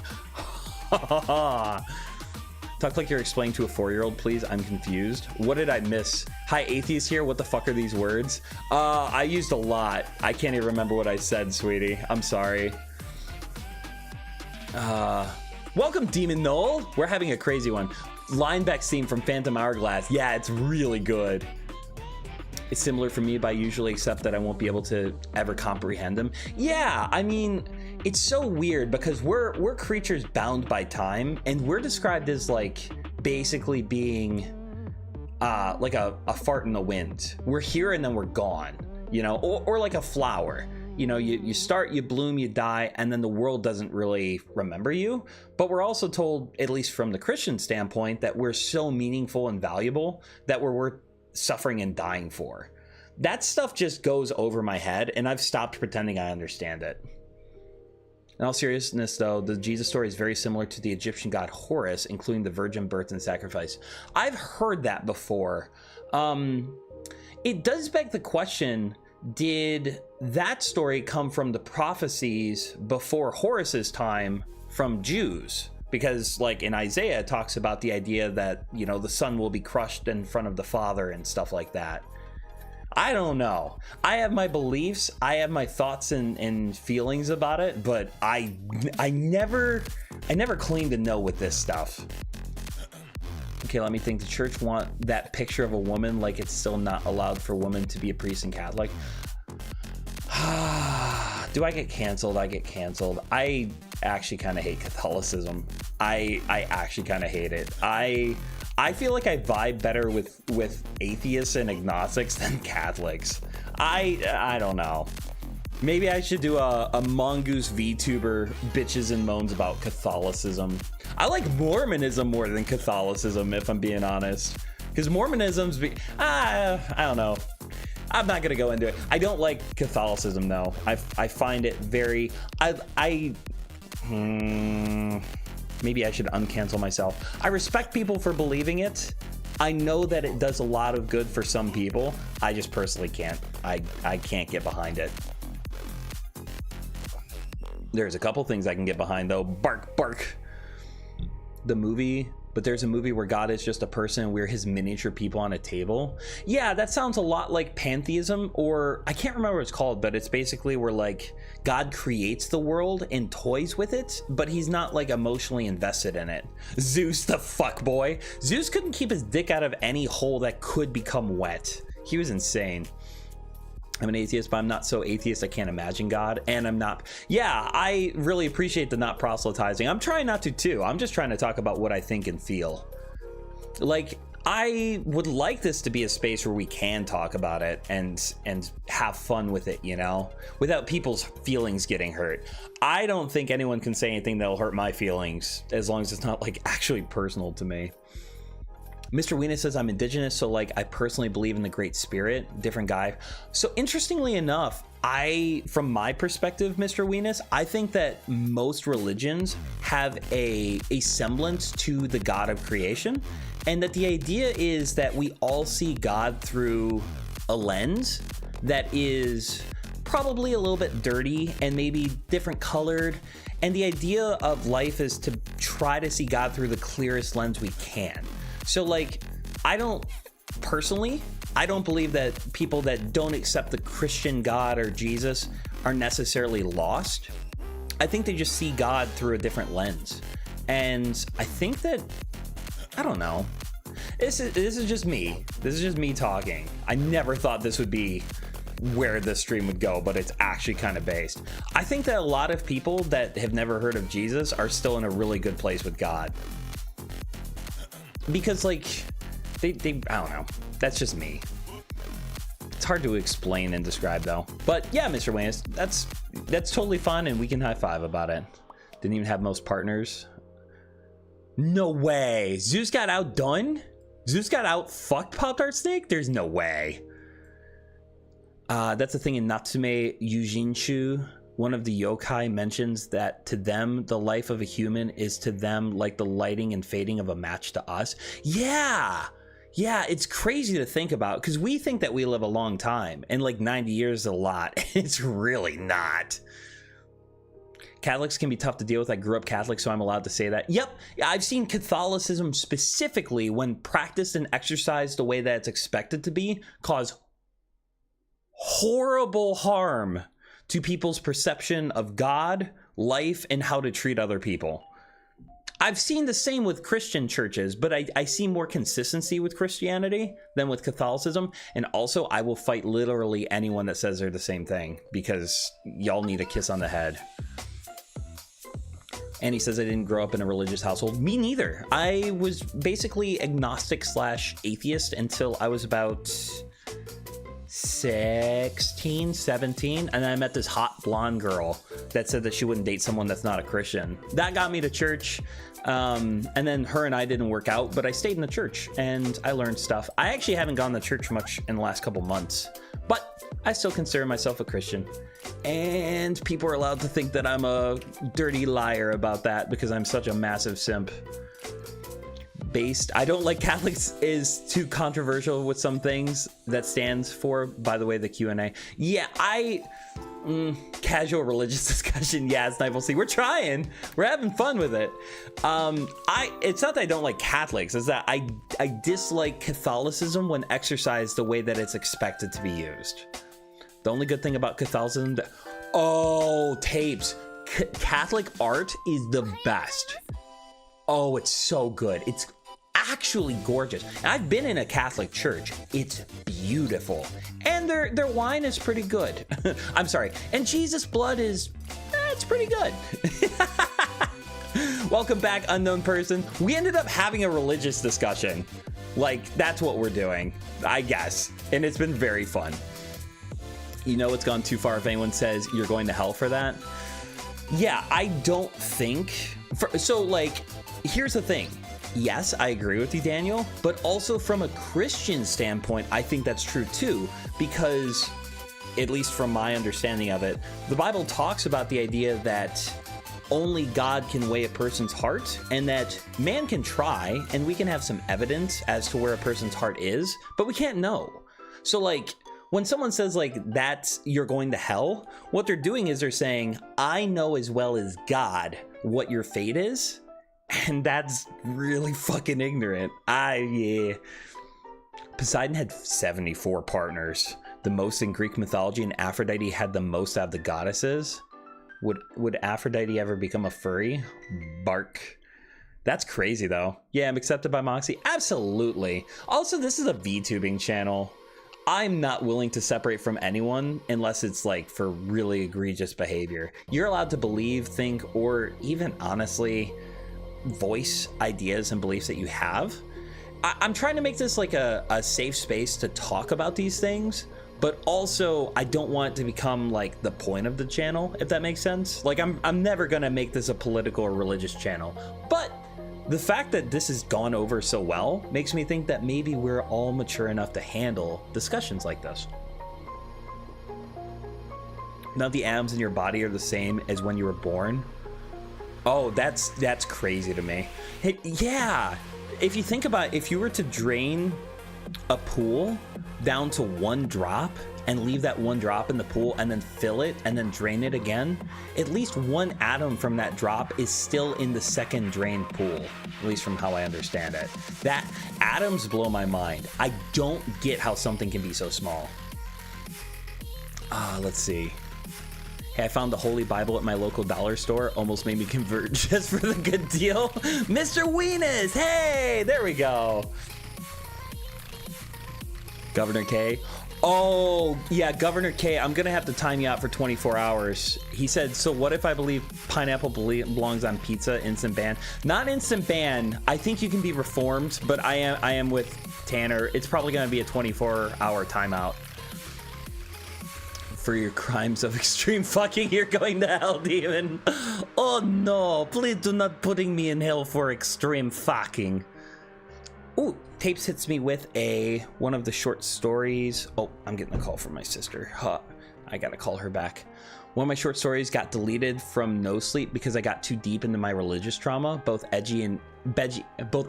Talk like you're explaining to a 4-year-old, please. I'm confused. What did I miss? Hi, atheist here. What the fuck are these words? I used a lot. I can't even remember what I said, sweetie. I'm sorry. Welcome, Demon Knoll. We're having a crazy one. Lineback's theme from Phantom Hourglass. Yeah, it's really good. It's similar for me, but I usually accept that I won't be able to ever comprehend them. Yeah, I mean, it's so weird because we're creatures bound by time, and we're described as like basically being like a fart in the wind. We're here and then we're gone, you know, or like a flower. You know, you start, you bloom, you die, and then the world doesn't really remember you. But we're also told, at least from the Christian standpoint, that we're so meaningful and valuable that we're worth suffering and dying for. That stuff just goes over my head, and I've stopped pretending I understand it. In all seriousness, though, the Jesus story is very similar to the Egyptian god Horus, including the virgin birth and sacrifice. I've heard that before. It does beg the question, did that story come from the prophecies before Horus's time from Jews? Because like in Isaiah, it talks about the idea that, you know, the son will be crushed in front of the father and stuff like that. I don't know. I have my beliefs. I have my thoughts and feelings about it, but I never claim to know with this stuff. Okay, let me think. The church want that picture of a woman like it's still not allowed for women to be a priest and Catholic. Do I get canceled? I get canceled. I actually kind of hate Catholicism. I actually kind of hate it. I feel like I vibe better with atheists and agnostics than Catholics. I don't know. Maybe I should do a Mongoose VTuber bitches and moans about Catholicism. I like Mormonism more than Catholicism, if I'm being honest. Because Mormonism's I don't know. I'm not gonna go into it. I don't like Catholicism though. I find it very maybe I should uncancel myself. I respect people for believing it. I know that it does a lot of good for some people. I just personally can't. I can't get behind it. There's a couple things I can get behind though. Bark, bark. The movie, but there's a movie where God is just a person and we're his miniature people on a table. Yeah, that sounds a lot like pantheism, or I can't remember what it's called, but it's basically where like God creates the world and toys with it, but he's not like emotionally invested in it. Zeus the fuck boy. Zeus couldn't keep his dick out of any hole that could become wet. He was insane. I'm an atheist, but I'm not so atheist I can't imagine God. And I'm not, yeah, I really appreciate the not proselytizing. I'm trying not to too. I'm just trying to talk about what I think and feel. Like, I would like this to be a space where we can talk about it and have fun with it, you know, without people's feelings getting hurt. I don't think anyone can say anything that'll hurt my feelings as long as it's not like actually personal to me. Mr. Wiener says I'm indigenous, so like I personally believe in the Great Spirit. Different guy. So interestingly enough, from my perspective, Mr. Wiener, I think that most religions have a semblance to the God of creation, and that the idea is that we all see God through a lens that is probably a little bit dirty and maybe different colored. And the idea of life is to try to see God through the clearest lens we can. So like, I don't believe that people that don't accept the Christian God or Jesus are necessarily lost. I think they just see God through a different lens. And I think that, I don't know, this is just me. This is just me talking. I never thought this would be where the stream would go, but it's actually kind of based. I think that a lot of people that have never heard of Jesus are still in a really good place with God. Because like they I don't know, that's just me. It's hard to explain and describe though. But yeah, Mr. Wayne, that's totally fun and we can high five about it. Didn't even have most partners. No way. Zeus got outdone? Zeus got out fucked Pop-Tart Snake? There's no way. That's a thing in Natsume Yujinshu. One of the yokai mentions that to them, the life of a human is to them like the lighting and fading of a match to us. Yeah, it's crazy to think about because we think that we live a long time and like 90 years is a lot. It's really not. Catholics can be tough to deal with. I grew up Catholic, so I'm allowed to say that. Yep, I've seen Catholicism specifically, when practiced and exercised the way that it's expected to be, cause horrible harm to people's perception of God, life, and how to treat other people. I've seen the same with Christian churches, but I see more consistency with Christianity than with Catholicism. And also, I will fight literally anyone that says they're the same thing, because y'all need a kiss on the head. And he says I didn't grow up in a religious household. Me neither. I was basically agnostic / atheist until I was about 16, 17, and then I met this hot blonde girl that said that she wouldn't date someone that's not a Christian. That got me to church, and then her and I didn't work out, but I stayed in the church and I learned stuff. I actually haven't gone to church much in the last couple months, but I still consider myself a Christian. And people are allowed to think that I'm a dirty liar about that because I'm such a massive simp. I don't like Catholics is too controversial with some things that stands for, by the way, the Q&A. Yeah, casual religious discussion. Yeah, Sniper C. We're trying. We're having fun with it. It's not that I don't like Catholics. It's that I dislike Catholicism when exercised the way that it's expected to be used. The only good thing about Catholicism tapes. Catholic art is the best. Oh, it's so good. It's actually gorgeous. I've been in a Catholic church. It's beautiful. And their wine is pretty good. I'm sorry. And Jesus' blood is, it's pretty good. Welcome back, unknown person. We ended up having a religious discussion. Like, that's what we're doing, I guess. And it's been very fun. You know it's gone too far if anyone says you're going to hell for that. Yeah, I don't think... here's the thing. Yes, I agree with you, Daniel, but also from a Christian standpoint, I think that's true too, because, at least from my understanding of it, the Bible talks about the idea that only God can weigh a person's heart, and that man can try, and we can have some evidence as to where a person's heart is, but we can't know. So, like, when someone says, like, that's you're going to hell, what they're doing is they're saying, I know as well as God what your fate is. And that's really fucking ignorant. Yeah. Poseidon had 74 partners, the most in Greek mythology, and Aphrodite had the most out of the goddesses. Would Aphrodite ever become a furry? Bark. That's crazy, though. Yeah, I'm accepted by Moxy. Absolutely. Also, this is a VTubing channel. I'm not willing to separate from anyone unless it's like for really egregious behavior. You're allowed to believe, think, or even honestly voice ideas and beliefs that you have. I'm trying to make this like a safe space to talk about these things, but also I don't want it to become like the point of the channel, if that makes sense. Like I'm never gonna make this a political or religious channel, but the fact that this has gone over so well makes me think that maybe we're all mature enough to handle discussions like this. None of the atoms in your body are the same as when you were born. Oh, that's crazy to me. Hey, yeah, if you think about it, if you were to drain a pool down to one drop and leave that one drop in the pool and then fill it and then drain it again, at least one atom from that drop is still in the second drained pool, at least from how I understand it. That atoms blow my mind. I don't get how something can be so small. Let's see. Hey, I found the Holy Bible at my local dollar store. Almost made me convert just for the good deal. Mr. Weenus, hey, there we go. Governor K. Oh, yeah, Governor K, I'm going to have to time you out for 24 hours. He said, so what if I believe pineapple belongs on pizza? Instant ban. Not instant ban. I think you can be reformed, but I am with Tanner. It's probably going to be a 24-hour timeout. For your crimes of extreme fucking, you're going to hell, demon. Oh no, please do not putting me in hell for extreme fucking. Ooh, Tapes hits me with one of the short stories. Oh, I'm getting a call from my sister. I gotta call her back. One of my short stories got deleted from No Sleep because I got too deep into my religious trauma. Both edgy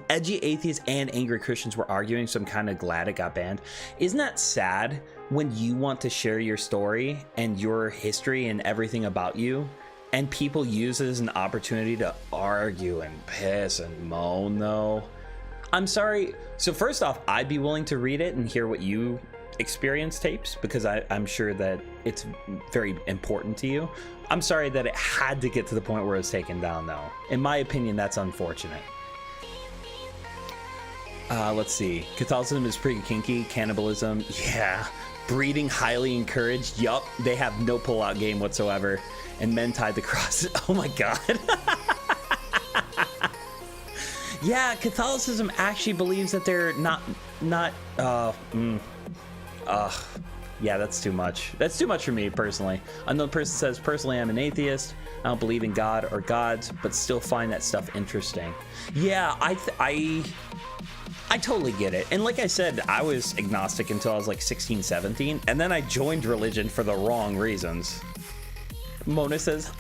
atheists and angry Christians were arguing, so I'm kind of glad it got banned. Isn't that sad when you want to share your story and your history and everything about you, and people use it as an opportunity to argue and piss and moan, though? I'm sorry. So first off, I'd be willing to read it and hear what you experience, Tapes, because I'm sure that it's very important to you. I'm sorry that it had to get to the point where it was taken down, though. In my opinion, that's unfortunate. Let's see. Catholicism is pretty kinky. Cannibalism, yeah. Breeding highly encouraged. Yup, they have no pullout game whatsoever. And men tied the crosses. Oh my god. Yeah, Catholicism actually believes that they're yeah, that's too much. That's too much for me, personally. Unknown person says, personally, I'm an atheist. I don't believe in God or gods, but still find that stuff interesting. Yeah, I totally get it. And like I said, I was agnostic until I was like 16, 17. And then I joined religion for the wrong reasons. Mona says,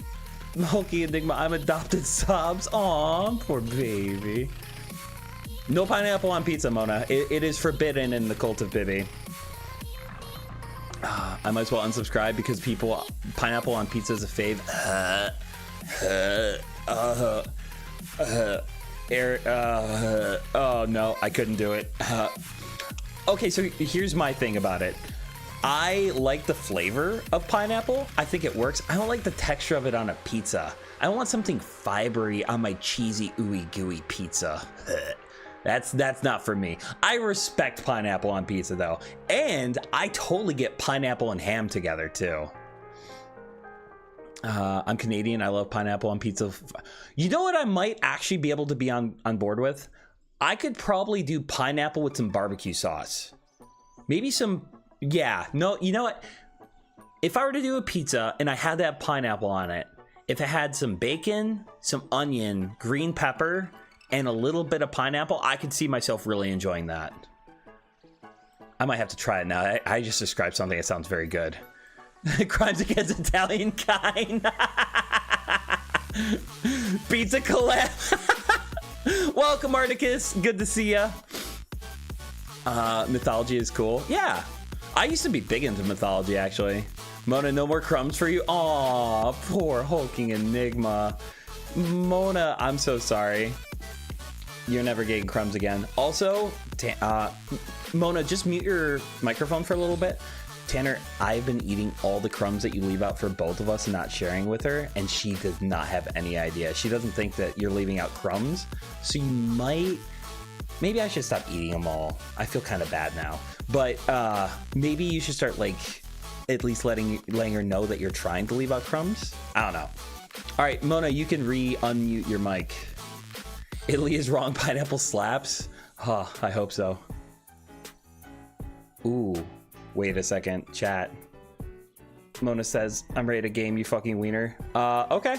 Hulky Enigma, I'm adopted sobs. Aw, poor baby. No pineapple on pizza, Mona. It is forbidden in the Cult of Bibby. I might as well unsubscribe because pineapple on pizza is a fave. Oh no, I couldn't do it. Okay, so here's my thing about it. I like the flavor of pineapple. I think it works. I don't like the texture of it on a pizza. I want something fibery on my cheesy, ooey gooey pizza. That's not for me. I respect pineapple on pizza though. And I totally get pineapple and ham together too. I'm Canadian. I love pineapple on pizza. You know what I might actually be able to be on board with? I could probably do pineapple with some barbecue sauce. Maybe some, yeah, no, you know what? If I were to do a pizza and I had that pineapple on it, if it had some bacon, some onion, green pepper, and a little bit of pineapple, I could see myself really enjoying that. I might have to try it now. I just described something that sounds very good. Crimes against Italian kind. Pizza collab. Welcome, Articus. Good to see ya. Mythology is cool. Yeah. I used to be big into mythology, actually. Mona, no more crumbs for you? Aw, poor hulking Enigma. Mona, I'm so sorry. You're never getting crumbs again. Also, Mona, just mute your microphone for a little bit. Tanner, I've been eating all the crumbs that you leave out for both of us and not sharing with her, and she does not have any idea. She doesn't think that you're leaving out crumbs, so you might... Maybe I should stop eating them all. I feel kind of bad now. But maybe you should start, like, at least letting her know that you're trying to leave out crumbs. I don't know. All right, Mona, you can unmute your mic. Italy is wrong. Pineapple slaps? Huh, I hope so. Ooh. Wait a second, chat. Mona says, I'm ready to game, you fucking wiener. Okay.